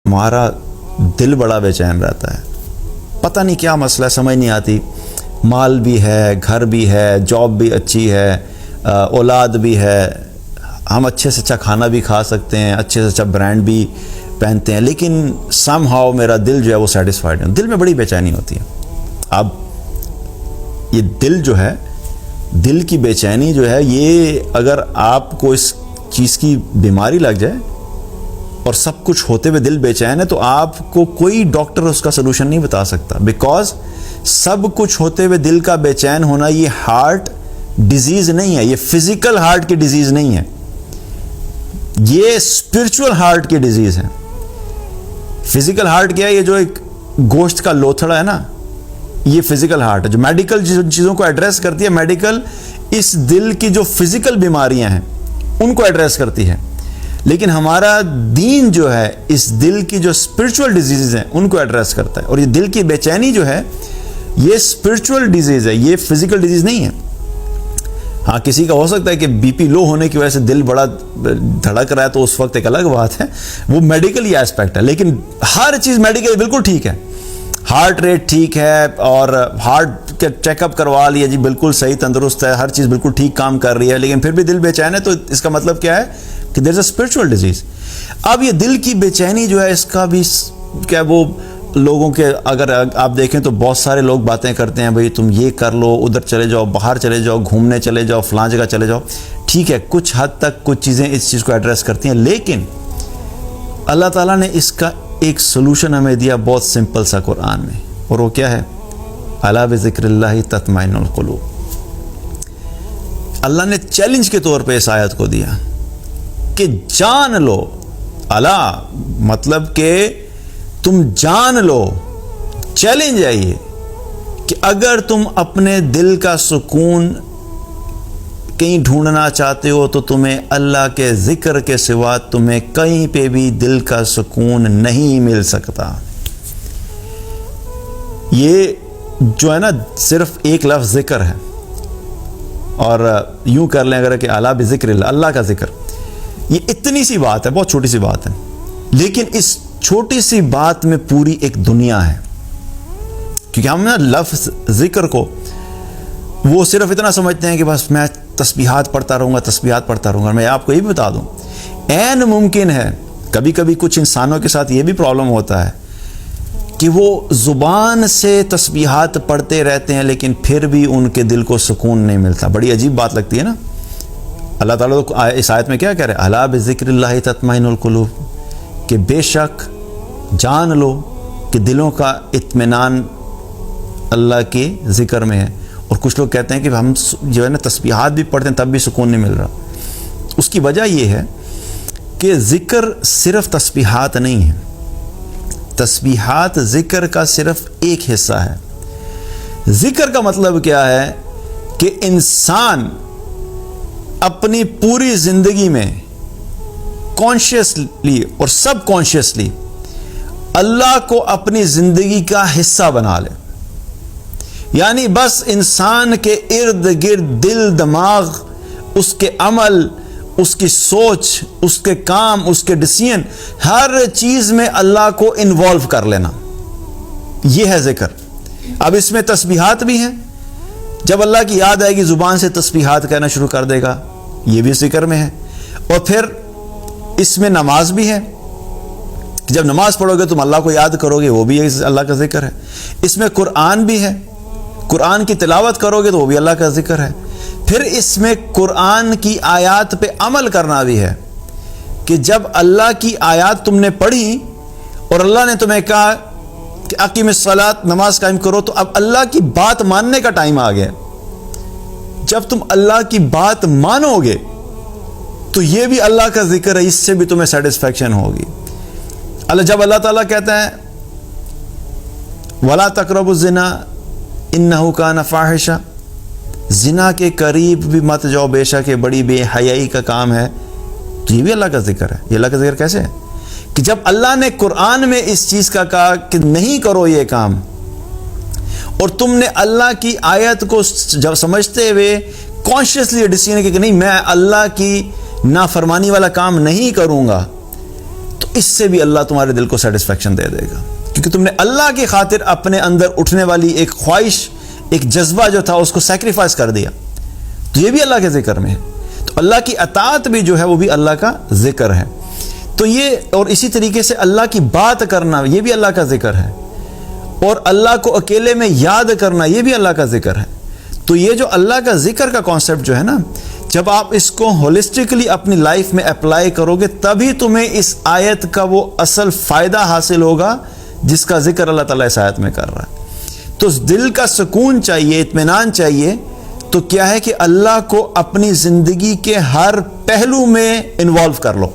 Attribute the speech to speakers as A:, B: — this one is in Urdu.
A: ہمارا دل بڑا بے چین رہتا ہے، پتہ نہیں کیا مسئلہ ہے، سمجھ نہیں آتی. مال بھی ہے، گھر بھی ہے، جاب بھی اچھی ہے، اولاد بھی ہے، ہم اچھے سے اچھا کھانا بھی کھا سکتے ہیں، اچھے سے اچھا برانڈ بھی پہنتے ہیں، لیکن سم ہاؤ میرا دل جو ہے وہ سیٹسفائیڈ ہے. دل میں بڑی بے چینی ہوتی ہے. اب یہ دل جو ہے، دل کی بے چینی جو ہے، یہ اگر آپ کو اس چیز کی بیماری لگ جائے اور سب کچھ ہوتے ہوئے دل بے چین ہے، تو آپ کو کوئی ڈاکٹر اس کا سلوشن نہیں بتا سکتا. بیکاز سب کچھ ہوتے ہوئے دل کا بے چین ہونا یہ ہارٹ ڈیزیز نہیں ہے، یہ فزیکل ہارٹ کی ڈیزیز نہیں ہے، یہ اسپرچول ہارٹ کی ڈیزیز ہے. فزیکل ہارٹ کیا ہے؟ یہ جو ایک گوشت کا لوتھڑا ہے نا، یہ فزیکل ہارٹ ہے جو میڈیکل چیزوں کو ایڈریس کرتی ہے. میڈیکل اس دل کی جو فزیکل بیماریاں ہیں ان کو ایڈریس کرتی ہے، لیکن ہمارا دین جو ہے اس دل کی جو اسپرچول ڈیزیز ہیں ان کو ایڈریس کرتا ہے. اور یہ دل کی بے چینی جو ہے یہ اسپرچول ڈیزیز ہے، یہ فزیکل ڈیزیز نہیں ہے. ہاں کسی کا ہو سکتا ہے کہ بی پی لو ہونے کی وجہ سے دل بڑا دھڑک رہا ہے، تو اس وقت ایک الگ بات ہے، وہ میڈیکل ہی ایسپیکٹ ہے. لیکن ہر چیز میڈیکل بالکل ٹھیک ہے، ہارٹ ریٹ ٹھیک ہے اور ہارٹ کے چیک اپ کروا لیا جی بالکل صحیح تندرست ہے، ہر چیز بالکل ٹھیک کام کر رہی ہے، لیکن پھر بھی دل بے چین ہے. تو اس کا مطلب کیا ہے کہ دیر از اے اسپرچول ڈیزیز. اب یہ دل کی بے چینی جو ہے اس کا بھی کیا وہ لوگوں کے اگر آپ دیکھیں تو بہت سارے لوگ باتیں کرتے ہیں، بھئی تم یہ کر لو، ادھر چلے جاؤ، باہر چلے جاؤ، گھومنے چلے جاؤ، فلاں جگہ چلے جاؤ. ٹھیک ہے، کچھ حد تک کچھ چیزیں اس چیز کو ایڈریس کرتی ہیں، لیکن اللہ تعالیٰ نے اس کا ایک سلوشن ہمیں دیا بہت سمپل سا قرآن میں، اور وہ کیا ہے؟ الا بذکر اللہ تطمئن القلوب. اللہ نے چیلنج کے طور پہ اس آیت کو دیا کہ جان لو. الا مطلب کہ تم جان لو، چیلنج ہے یہ کہ اگر تم اپنے دل کا سکون کہیں ڈھونڈنا چاہتے ہو تو تمہیں اللہ کے ذکر کے سوا تمہیں کہیں پہ بھی دل کا سکون نہیں مل سکتا. یہ جو ہے نا صرف ایک لفظ ذکر ہے، اور یوں کر لیں اگر کہ اعلیٰ بذکر اللہ، اللہ کا ذکر، یہ اتنی سی بات ہے، بہت چھوٹی سی بات ہے، لیکن اس چھوٹی سی بات میں پوری ایک دنیا ہے. کیونکہ ہم نا لفظ ذکر کو وہ صرف اتنا سمجھتے ہیں کہ بس میں تسبیحات پڑھتا رہوں گا، تسبیحات پڑھتا رہوں گا. میں آپ کو یہ بھی بتا دوں، عین ممکن ہے کبھی کبھی کچھ انسانوں کے ساتھ یہ بھی پرابلم ہوتا ہے کہ وہ زبان سے تسبیحات پڑھتے رہتے ہیں لیکن پھر بھی ان کے دل کو سکون نہیں ملتا. بڑی عجیب بات لگتی ہے نا. اللہ تعالیٰ تو اس آیت میں کیا کہہ رہے ہیں؟ الا بذکر اللہ تطمئن القلوب، کہ بے شک جان لو کہ دلوں کا اطمینان اللہ کے ذکر میں ہے. اور کچھ لوگ کہتے ہیں کہ ہم جو ہے نا تسبیحات بھی پڑھتے ہیں تب بھی سکون نہیں مل رہا. اس کی وجہ یہ ہے کہ ذکر صرف تسبیحات نہیں ہے، تسبیحات ذکر کا صرف ایک حصہ ہے. ذکر کا مطلب کیا ہے کہ انسان اپنی پوری زندگی میں کانشیسلی اور سب کانشیسلی اللہ کو اپنی زندگی کا حصہ بنا لے. یعنی بس انسان کے ارد گرد دل، دماغ، اس کے عمل، اس کی سوچ، اس کے کام، اس کے ڈیسیژن، ہر چیز میں اللہ کو انوالو کر لینا، یہ ہے ذکر. اب اس میں تسبیحات بھی ہیں، جب اللہ کی یاد آئے گی زبان سے تسبیحات کہنا شروع کر دے گا، یہ بھی ذکر میں ہے. اور پھر اس میں نماز بھی ہے، جب نماز پڑھو گے تم اللہ کو یاد کرو گے، وہ بھی اللہ کا ذکر ہے. اس میں قرآن بھی ہے، قرآن کی تلاوت کرو گے تو وہ بھی اللہ کا ذکر ہے. پھر اس میں قرآن کی آیات پہ عمل کرنا بھی ہے، کہ جب اللہ کی آیات تم نے پڑھی اور اللہ نے تمہیں کہا کہ اقیم الصلاۃ، نماز قائم کرو، تو اب اللہ کی بات ماننے کا ٹائم آ گیا. جب تم اللہ کی بات مانو گے تو یہ بھی اللہ کا ذکر ہے، اس سے بھی تمہیں سیٹسفیکشن ہوگی. جب اللہ تعالیٰ کہتا ہے وَلَا تَقْرَبُوا الزِّنَا إِنَّهُ كَانَ فَاحِشًا، زنا کے قریب بھی مت جاؤ، بے شک یہ بڑی بے حیائی کا کام ہے، تو یہ بھی اللہ کا ذکر ہے. یہ اللہ کا ذکر کیسے ہے کہ جب اللہ نے قرآن میں اس چیز کا کہا کہ نہیں کرو یہ کام، اور تم نے اللہ کی آیت کو جب سمجھتے ہوئے کانشیسلی ڈیسیژن کہ نہیں میں اللہ کی نافرمانی والا کام نہیں کروں گا، تو اس سے بھی اللہ تمہارے دل کو سیٹسفیکشن دے دے گا، کیونکہ تم نے اللہ کی خاطر اپنے اندر اٹھنے والی ایک خواہش، ایک جذبہ جو تھا اس کو سیکریفائس کر دیا. تو یہ بھی اللہ کے ذکر میں ہے. تو اللہ کی اطاعت بھی جو ہے وہ بھی اللہ کا ذکر ہے. تو یہ، اور اسی طریقے سے اللہ کی بات کرنا یہ بھی اللہ کا ذکر ہے، اور اللہ کو اکیلے میں یاد کرنا یہ بھی اللہ کا ذکر ہے. تو یہ جو اللہ کا ذکر کا کانسیپٹ جو ہے نا، جب آپ اس کو ہولسٹکلی اپنی لائف میں اپلائی کرو گے تبھی تمہیں اس آیت کا وہ اصل فائدہ حاصل ہوگا جس کا ذکر اللہ تعالیٰ اس آیت میں کر رہا ہے. تو دل کا سکون چاہیے، اطمینان چاہیے، تو کیا ہے کہ اللہ کو اپنی زندگی کے ہر پہلو میں انوالو کر لو.